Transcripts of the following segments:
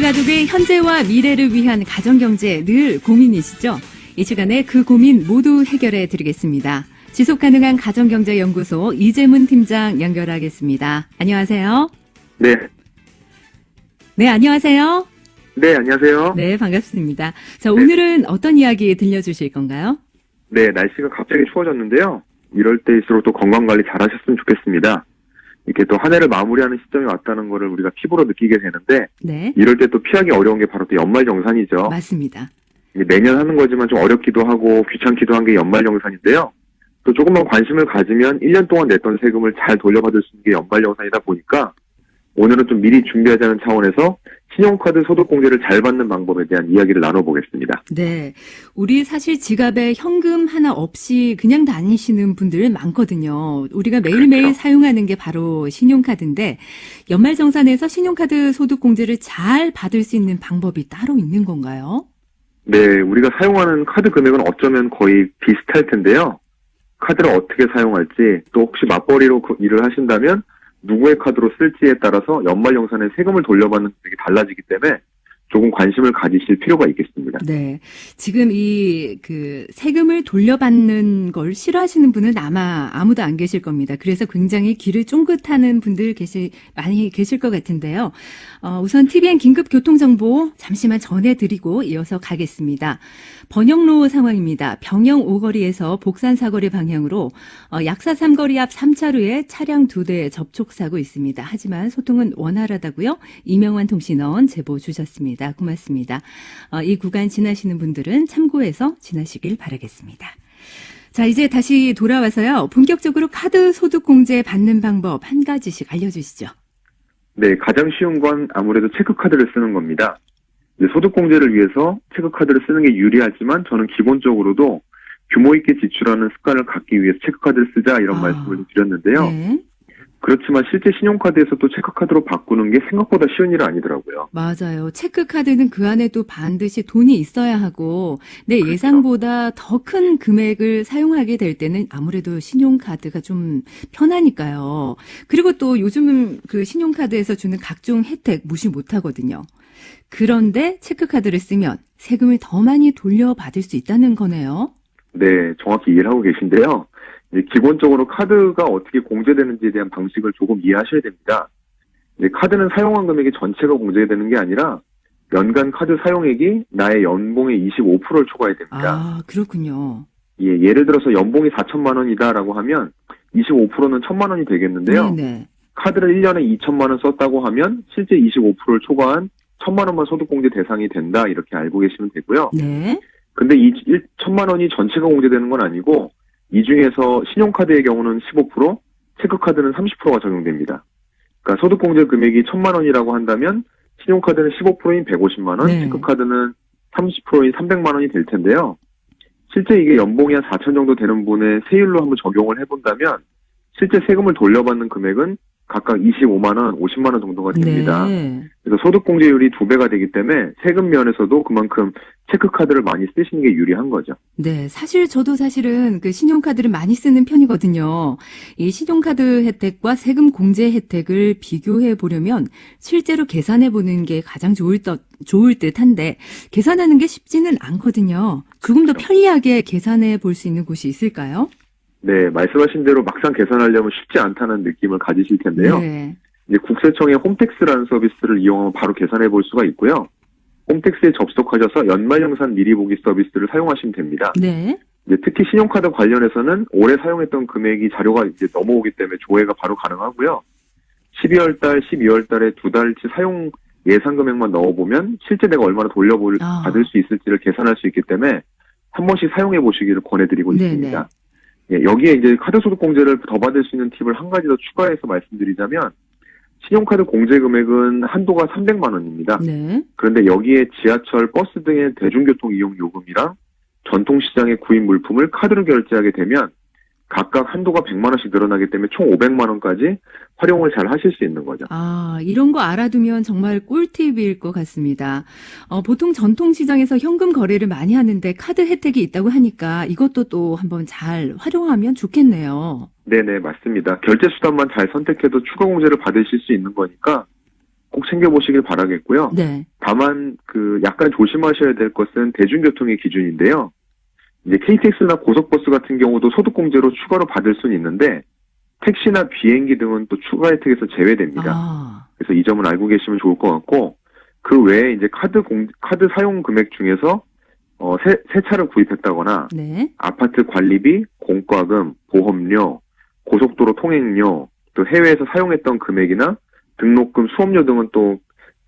가족의 현재와 미래를 위한 가정경제 늘 고민이시죠? 이 시간에 그 고민 모두 해결해 드리겠습니다. 지속가능한 가정경제연구소 이재문 팀장 연결하겠습니다. 안녕하세요. 네. 네, 안녕하세요. 네, 안녕하세요. 네, 반갑습니다. 자, 오늘은 어떤 이야기 들려주실 건가요? 네, 날씨가 갑자기 추워졌는데요. 이럴 때일수록 또 건강관리 잘 하셨으면 좋겠습니다. 이렇게 또 한 해를 마무리하는 시점이 왔다는 거를 우리가 피부로 느끼게 되는데, 네. 이럴 때 또 피하기 어려운 게 바로 또 연말정산이죠. 맞습니다. 매년 하는 거지만 좀 어렵기도 하고 귀찮기도 한 게 연말정산인데요. 또 조금만 관심을 가지면 1년 동안 냈던 세금을 잘 돌려받을 수 있는 게 연말정산이다 보니까 오늘은 좀 미리 준비하자는 차원에서 신용카드 소득공제를 잘 받는 방법에 대한 이야기를 나눠보겠습니다. 네. 우리 사실 지갑에 현금 하나 없이 그냥 다니시는 분들 많거든요. 우리가 매일매일 그렇죠. 사용하는 게 바로 신용카드인데 연말정산에서 신용카드 소득공제를 잘 받을 수 있는 방법이 따로 있는 건가요? 네, 우리가 사용하는 카드 금액은 어쩌면 거의 비슷할 텐데요. 카드를 어떻게 사용할지, 또 혹시 맞벌이로 일을 하신다면 누구의 카드로 쓸지에 따라서 연말정산에 세금을 돌려받는 금액이 달라지기 때문에 조금 관심을 가지실 필요가 있겠습니다. 네. 지금 세금을 돌려받는 걸 싫어하시는 분은 아마 아무도 안 계실 겁니다. 그래서 굉장히 귀를 쫑긋하는 분들 많이 계실 것 같은데요. 우선 TVN 긴급 교통정보 잠시만 전해드리고 이어서 가겠습니다. 번영로 상황입니다. 병영 5거리에서 복산 사거리 방향으로 약사 3거리 앞 3차로에 차량 2대 접촉사고 있습니다. 하지만 소통은 원활하다고요. 이명환 통신원 제보 주셨습니다. 고맙습니다. 이 구간 지나시는 분들은 참고해서 지나시길 바라겠습니다. 자, 이제 다시 돌아와서요. 본격적으로 카드 소득공제 받는 방법 한 가지씩 알려주시죠. 네, 가장 쉬운 건 아무래도 체크카드를 쓰는 겁니다. 소득공제를 위해서 체크카드를 쓰는 게 유리하지만 저는 기본적으로도 규모 있게 지출하는 습관을 갖기 위해서 체크카드를 쓰자 이런 말씀을 드렸는데요. 네. 그렇지만 실제 신용카드에서 또 체크카드로 바꾸는 게 생각보다 쉬운 일은 아니더라고요. 맞아요. 체크카드는 그 안에 또 반드시 돈이 있어야 하고 내 그렇죠. 예상보다 더 큰 금액을 사용하게 될 때는 아무래도 신용카드가 좀 편하니까요. 그리고 또 요즘은 그 신용카드에서 주는 각종 혜택 무시 못하거든요. 그런데 체크카드를 쓰면 세금을 더 많이 돌려받을 수 있다는 거네요. 네, 정확히 이해를 하고 계신데요. 기본적으로 카드가 어떻게 공제되는지에 대한 방식을 조금 이해하셔야 됩니다. 카드는 사용한 금액이 전체가 공제되는 게 아니라 연간 카드 사용액이 나의 연봉의 25%를 초과해야 됩니다. 아, 그렇군요. 예를 들어서 연봉이 4천만 원이다라고 하면 25%는 1천만 원이 되겠는데요. 네네. 카드를 1년에 2천만 원 썼다고 하면 실제 25%를 초과한 1천만 원만 소득공제 대상이 된다 이렇게 알고 계시면 되고요. 네. 근데 이 1천만 원이 전체가 공제되는 건 아니고 이 중에서 신용카드의 경우는 15%, 체크카드는 30%가 적용됩니다. 그러니까 소득공제 금액이 1천만 원이라고 한다면 신용카드는 15%인 150만 원, 네. 체크카드는 30%인 300만 원이 될 텐데요. 실제 이게 연봉이 한 4천 정도 되는 분의 세율로 한번 적용을 해본다면 실제 세금을 돌려받는 금액은 각각 25만 원, 50만 원 정도가 됩니다. 네. 그래서 소득공제율이 2배가 되기 때문에 세금 면에서도 그만큼 체크카드를 많이 쓰시는 게 유리한 거죠. 네, 저도 사실은 그 신용카드를 많이 쓰는 편이거든요. 이 신용카드 혜택과 세금 공제 혜택을 비교해 보려면 실제로 계산해 보는 게 가장 좋을 듯한데 계산하는 게 쉽지는 않거든요. 조금 더 편리하게 계산해 볼 수 있는 곳이 있을까요? 네, 말씀하신 대로 막상 계산하려면 쉽지 않다는 느낌을 가지실 텐데요. 네. 이제 국세청의 홈택스라는 서비스를 이용하면 바로 계산해 볼 수가 있고요. 홈택스에 접속하셔서 연말정산 미리 보기 서비스를 사용하시면 됩니다. 네. 이제 특히 신용카드 관련해서는 올해 사용했던 금액이 자료가 이제 넘어오기 때문에 조회가 바로 가능하고요. 12월 달, 12월 달에 2달치 사용 예상 금액만 넣어보면 실제 내가 얼마나 받을 수 있을지를 계산할 수 있기 때문에 한 번씩 사용해 보시기를 권해드리고 네네. 있습니다. 예, 여기에 이제 카드 소득 공제를 더 받을 수 있는 팁을 한 가지 더 추가해서 말씀드리자면 신용카드 공제 금액은 한도가 300만 원입니다. 네. 그런데 여기에 지하철, 버스 등의 대중교통 이용 요금이랑 전통시장의 구입 물품을 카드로 결제하게 되면 각각 한도가 100만 원씩 늘어나기 때문에 총 500만 원까지 활용을 잘 하실 수 있는 거죠. 아, 이런 거 알아두면 정말 꿀팁일 것 같습니다. 보통 전통시장에서 현금 거래를 많이 하는데 카드 혜택이 있다고 하니까 이것도 또 한번 잘 활용하면 좋겠네요. 네네, 맞습니다. 결제 수단만 잘 선택해도 추가 공제를 받으실 수 있는 거니까 꼭 챙겨보시길 바라겠고요. 네. 다만 약간 조심하셔야 될 것은 대중교통의 기준인데요. 이제 KTX나 고속버스 같은 경우도 소득공제로 추가로 받을 수는 있는데 택시나 비행기 등은 또 추가 혜택에서 제외됩니다. 아, 그래서 이 점은 알고 계시면 좋을 것 같고 그 외에 이제 카드 사용 금액 중에서 새 차를 구입했다거나 네. 아파트 관리비, 공과금, 보험료, 고속도로 통행료, 또 해외에서 사용했던 금액이나 등록금, 수업료 등은 또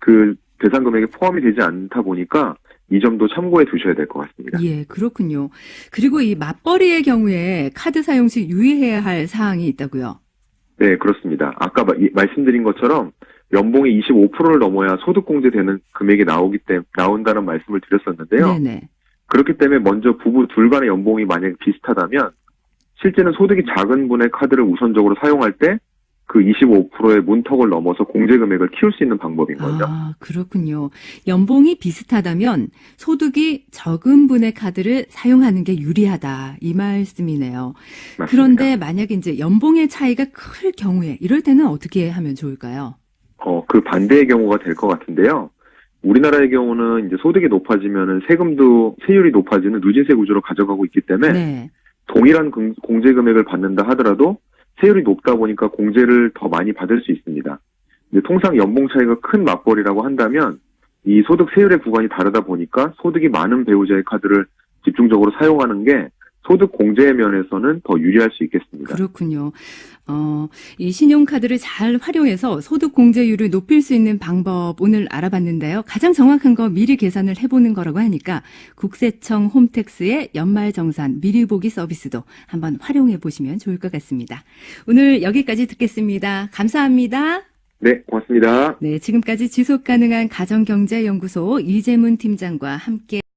그 대상 금액에 포함이 되지 않다 보니까 이 점도 참고해 두셔야 될 것 같습니다. 예, 그렇군요. 그리고 이 맞벌이의 경우에 카드 사용 시 유의해야 할 사항이 있다고요? 네, 그렇습니다. 아까 말씀드린 것처럼 연봉이 25%를 넘어야 소득공제되는 금액이 나온다는 말씀을 드렸었는데요. 네네. 그렇기 때문에 먼저 부부 둘 간의 연봉이 만약 비슷하다면 실제는 소득이 작은 분의 카드를 우선적으로 사용할 때 그 25%의 문턱을 넘어서 공제 금액을 키울 수 있는 방법인 거죠. 아, 그렇군요. 연봉이 비슷하다면 소득이 적은 분의 카드를 사용하는 게 유리하다. 이 말씀이네요. 맞습니다. 그런데 만약에 이제 연봉의 차이가 클 경우에 이럴 때는 어떻게 하면 좋을까요? 그 반대의 경우가 될 것 같은데요. 우리나라의 경우는 이제 소득이 높아지면은 세율이 높아지는 누진세 구조로 가져가고 있기 때문에 네. 동일한 공제 금액을 받는다 하더라도 세율이 높다 보니까 공제를 더 많이 받을 수 있습니다. 근데 통상 연봉 차이가 큰 맞벌이라고 한다면 이 소득 세율의 구간이 다르다 보니까 소득이 많은 배우자의 카드를 집중적으로 사용하는 게 소득 공제 면에서는 더 유리할 수 있겠습니다. 그렇군요. 이 신용카드를 잘 활용해서 소득 공제율을 높일 수 있는 방법 오늘 알아봤는데요. 가장 정확한 거 미리 계산을 해보는 거라고 하니까 국세청 홈택스의 연말정산 미리 보기 서비스도 한번 활용해 보시면 좋을 것 같습니다. 오늘 여기까지 듣겠습니다. 감사합니다. 네, 고맙습니다. 네, 지금까지 지속가능한 가정경제연구소 이재문 팀장과 함께